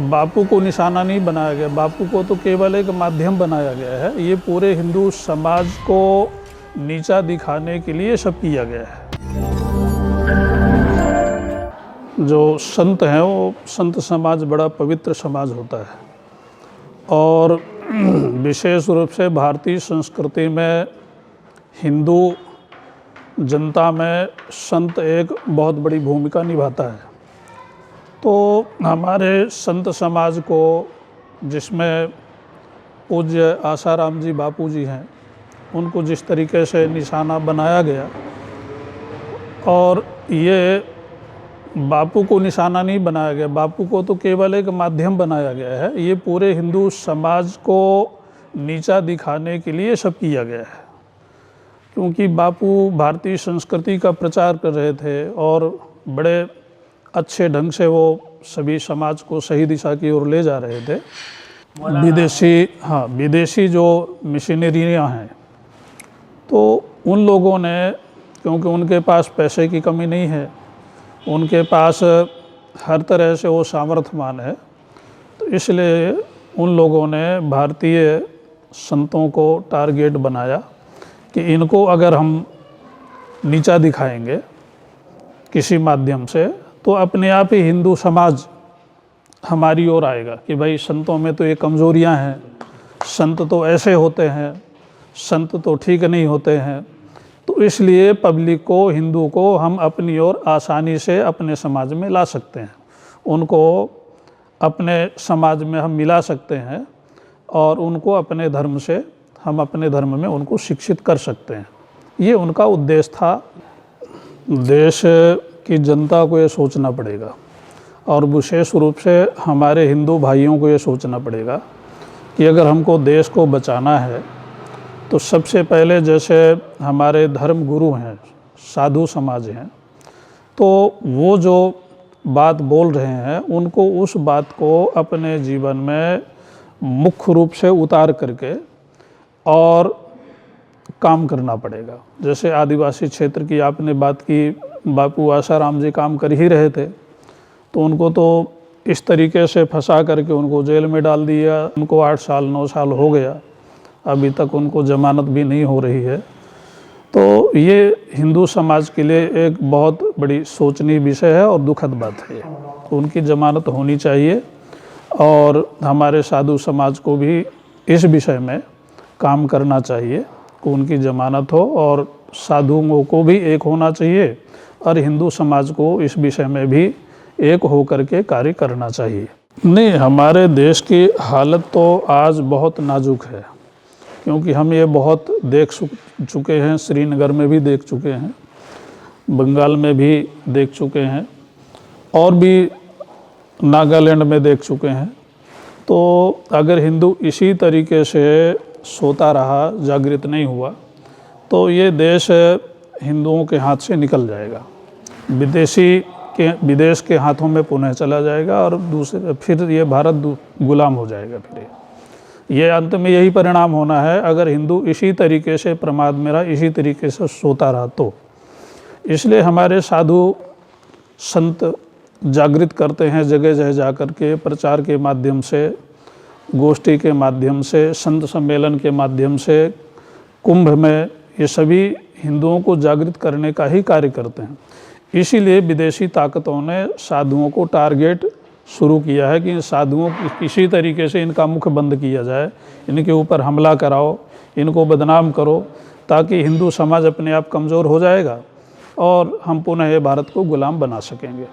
बापू को निशाना नहीं बनाया गया, बापू को तो केवल एक माध्यम बनाया गया है। ये पूरे हिंदू समाज को नीचा दिखाने के लिए सब किया गया है। जो संत हैं वो संत समाज बड़ा पवित्र समाज होता है और विशेष रूप से भारतीय संस्कृति में हिंदू जनता में संत एक बहुत बड़ी भूमिका निभाता है। तो हमारे संत समाज को, जिसमें पूज्य आसाराम जी बापू जी हैं, उनको जिस तरीके से निशाना बनाया गया, और ये बापू को निशाना नहीं बनाया गया, बापू को तो केवल एक माध्यम बनाया गया है। ये पूरे हिंदू समाज को नीचा दिखाने के लिए सब किया गया है, क्योंकि बापू भारतीय संस्कृति का प्रचार कर रहे थे और बड़े अच्छे ढंग से वो सभी समाज को सही दिशा की ओर ले जा रहे थे। विदेशी जो मिशनरियाँ हैं, तो उन लोगों ने, क्योंकि उनके पास पैसे की कमी नहीं है, उनके पास हर तरह से वो सामर्थ्यवान है, तो इसलिए उन लोगों ने भारतीय संतों को टारगेट बनाया कि इनको अगर हम नीचा दिखाएंगे किसी माध्यम से, तो अपने आप ही हिंदू समाज हमारी ओर आएगा कि भाई संतों में तो ये कमज़ोरियाँ हैं, संत तो ऐसे होते हैं, संत तो ठीक नहीं होते हैं। तो इसलिए पब्लिक को, हिंदू को हम अपनी ओर आसानी से अपने समाज में ला सकते हैं, उनको अपने समाज में हम मिला सकते हैं और उनको अपने धर्म से, हम अपने धर्म में उनको शिक्षित कर सकते हैं। ये उनका उद्देश्य था। देश की जनता को ये सोचना पड़ेगा और विशेष रूप से हमारे हिंदू भाइयों को ये सोचना पड़ेगा कि अगर हमको देश को बचाना है तो सबसे पहले, जैसे हमारे धर्म गुरु हैं, साधु समाज हैं, तो वो जो बात बोल रहे हैं उनको उस बात को अपने जीवन में मुख्य रूप से उतार करके और काम करना पड़ेगा। जैसे आदिवासी क्षेत्र की आपने बात की, बापू आसाराम जी काम कर ही रहे थे, तो उनको तो इस तरीके से फंसा करके उनको जेल में डाल दिया। उनको 8 साल 9 साल हो गया, अभी तक उनको जमानत भी नहीं हो रही है। तो ये हिंदू समाज के लिए एक बहुत बड़ी सोचनीय विषय है और दुखद बात है। तो उनकी जमानत होनी चाहिए और हमारे साधु समाज को भी इस विषय में काम करना चाहिए कि उनकी जमानत हो, और साधुओं को भी एक होना चाहिए और हिंदू समाज को इस विषय में भी एक हो करके कार्य करना चाहिए। नहीं, हमारे देश की हालत तो आज बहुत नाजुक है, क्योंकि हम ये बहुत देख चुके हैं। श्रीनगर में भी देख चुके हैं, बंगाल में भी देख चुके हैं और भी नागालैंड में देख चुके हैं। तो अगर हिंदू इसी तरीके से सोता रहा, जागृत नहीं हुआ, तो ये देश हिंदुओं के हाथ से निकल जाएगा, विदेश के हाथों में पुनः चला जाएगा और फिर ये भारत गुलाम हो जाएगा। फिर ये अंत में यही परिणाम होना है अगर हिंदू इसी तरीके से प्रमाद में रहा, इसी तरीके से सोता रहा तो। इसलिए हमारे साधु संत जागृत करते हैं, जगह जगह जा कर के प्रचार के माध्यम से, गोष्ठी के माध्यम से, संत सम्मेलन के माध्यम से, कुंभ में, ये सभी हिंदुओं को जागृत करने का ही कार्य करते हैं। इसीलिए विदेशी ताकतों ने साधुओं को टारगेट शुरू किया है कि साधुओं किसी तरीके से इनका मुख बंद किया जाए, इनके ऊपर हमला कराओ, इनको बदनाम करो, ताकि हिंदू समाज अपने आप कमज़ोर हो जाएगा और हम पुनः ये भारत को गुलाम बना सकेंगे।